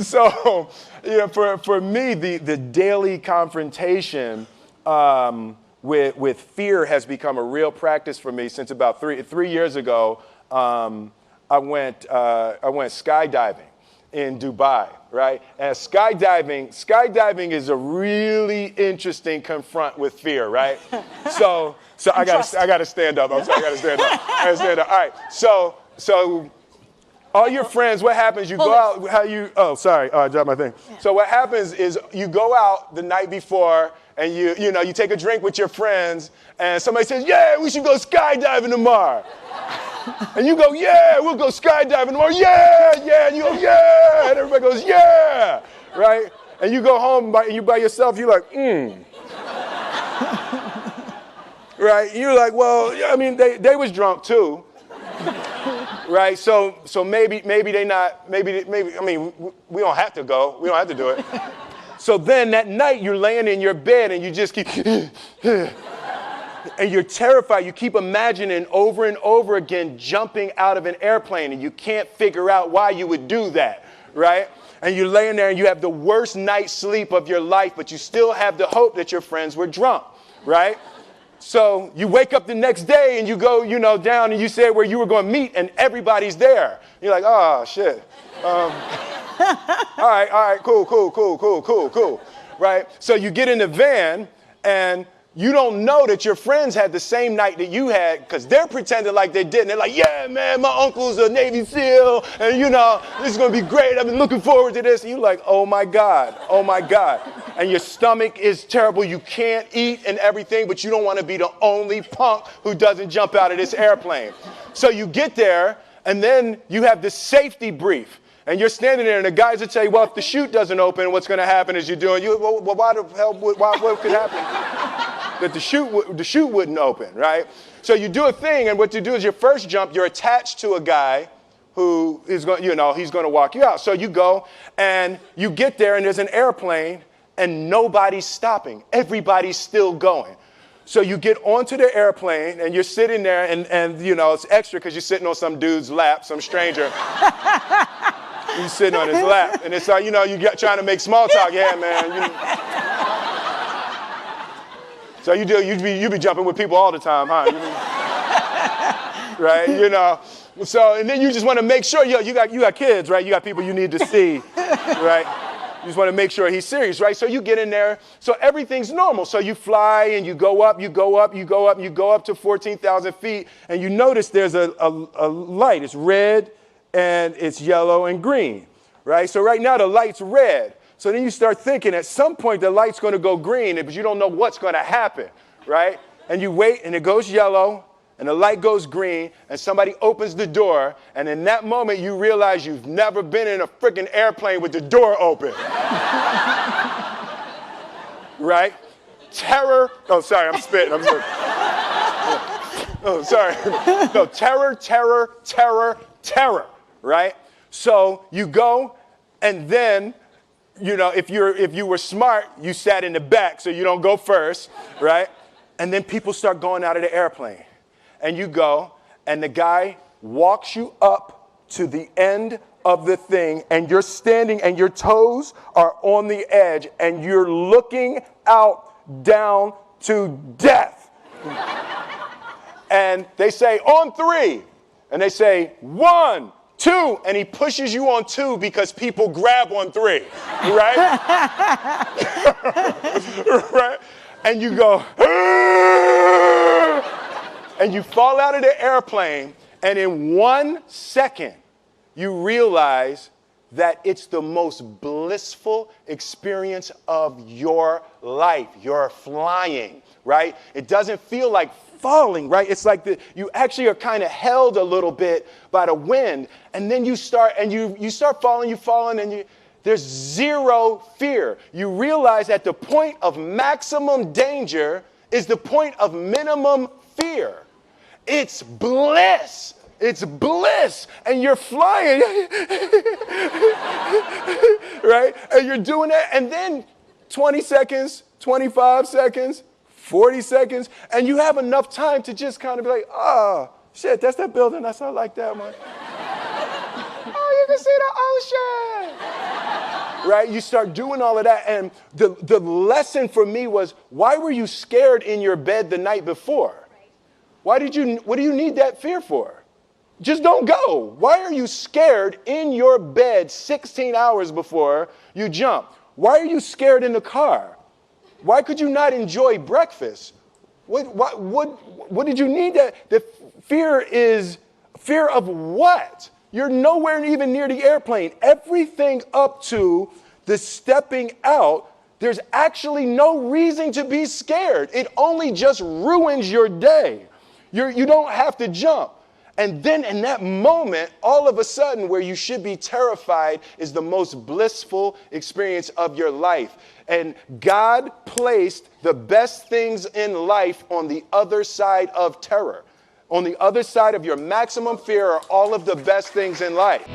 So, for me, the daily confrontation with fear has become a real practice for me since about three years ago. I went skydiving in Dubai, right? And skydiving is a really interesting confront with fear, right? So I gotta stand up. I'm sorry, I gotta stand up. All right. So all your friends, what happens? You go out. I dropped my thing. Yeah. So what happens is you go out the night before and you take a drink with your friends, and somebody says, "Yeah, we should go skydiving tomorrow." And you go, "Yeah, we'll go skydiving tomorrow." Yeah. And you go, "Yeah." And everybody goes, "Yeah." Right? And you go home you by yourself, you're like, Right? You're like, well, I mean, they was drunk too. Right? So maybe they not, maybe, I mean, we don't have to go. We don't have to do it. So then that night you're laying in your bed and you just keep, and you're terrified. You keep imagining over and over again jumping out of an airplane, and you can't figure out why you would do that, right? And you're laying there and you have the worst night's sleep of your life, but you still have the hope that your friends were drunk, right? So you wake up the next day and you go, down and you say where you were going to meet, and everybody's there. You're like, oh, shit. All right, cool, right? So you get in the van and you don't know that your friends had the same night that you had because they're pretending like they didn't. They're like, "Yeah, man, my uncle's a Navy SEAL, and this is going to be great. I've been looking forward to this." And you're like, oh my God. And your stomach is terrible. You can't eat and everything, but you don't want to be the only punk who doesn't jump out of this airplane. So you get there, and then you have this safety brief. And you're standing there, and the guys will tell you, well, if the chute doesn't open, what's going to happen is why the hell, what could happen? That the chute wouldn't open, right? So you do a thing, and what you do is your first jump, you're attached to a guy who is going, he's going to walk you out. So you go, and you get there, and there's an airplane, and nobody's stopping. Everybody's still going. So you get onto the airplane, and you're sitting there, and it's extra because you're sitting on some dude's lap, some stranger. You're sitting on his lap, and it's like, you're trying to make small talk. Yeah, man. So you be jumping with people all the time, huh? Right? So, and then you just want to make sure, you got kids, right? You got people you need to see, right? You just want to make sure he's serious, right? So you get in there. So everything's normal. So you fly and you go up to 14,000 feet, and you notice there's a light. It's red and it's yellow and green, right? So right now the light's red. So then you start thinking at some point the light's going to go green, but you don't know what's going to happen, right? And you wait, and it goes yellow, and the light goes green, and somebody opens the door, and in that moment you realize you've never been in a freaking airplane with the door open. Right? Terror. Oh, sorry, I'm spitting. Oh, sorry. No, terror, right? So you go, and then if you were smart, you sat in the back so you don't go first, right? And then people start going out of the airplane. And you go, and the guy walks you up to the end of the thing, and you're standing, and your toes are on the edge, and you're looking out down to death. And they say, "On 3." And they say, 1, 2, and he pushes you on 2 because people grab on 3, right? Right? And you go, and you fall out of the airplane, and in 1 second, you realize that it's the most blissful experience of your life. You're flying, right? It doesn't feel like falling, right? It's like you actually are kind of held a little bit by the wind, and then you start falling, and there's zero fear. You realize that the point of maximum danger is the point of minimum fear. It's bliss. It's bliss, and you're flying, right? And you're doing that, and then 20 seconds, 25 seconds, 40 seconds, and you have enough time to just kind of be like, oh, shit, that's that building. I like that one. Oh, you can see the ocean. right? You start doing all of that. And the lesson for me was, why were you scared in your bed the night before? What do you need that fear for? Just don't go. Why are you scared in your bed 16 hours before you jump? Why are you scared in the car? Why could you not enjoy breakfast? What did you need that? The fear is fear of what? You're nowhere even near the airplane. Everything up to the stepping out, there's actually no reason to be scared. It only just ruins your day. You don't have to jump. And then in that moment, all of a sudden, where you should be terrified is the most blissful experience of your life. And God placed the best things in life on the other side of terror. On the other side of your maximum fear are all of the best things in life.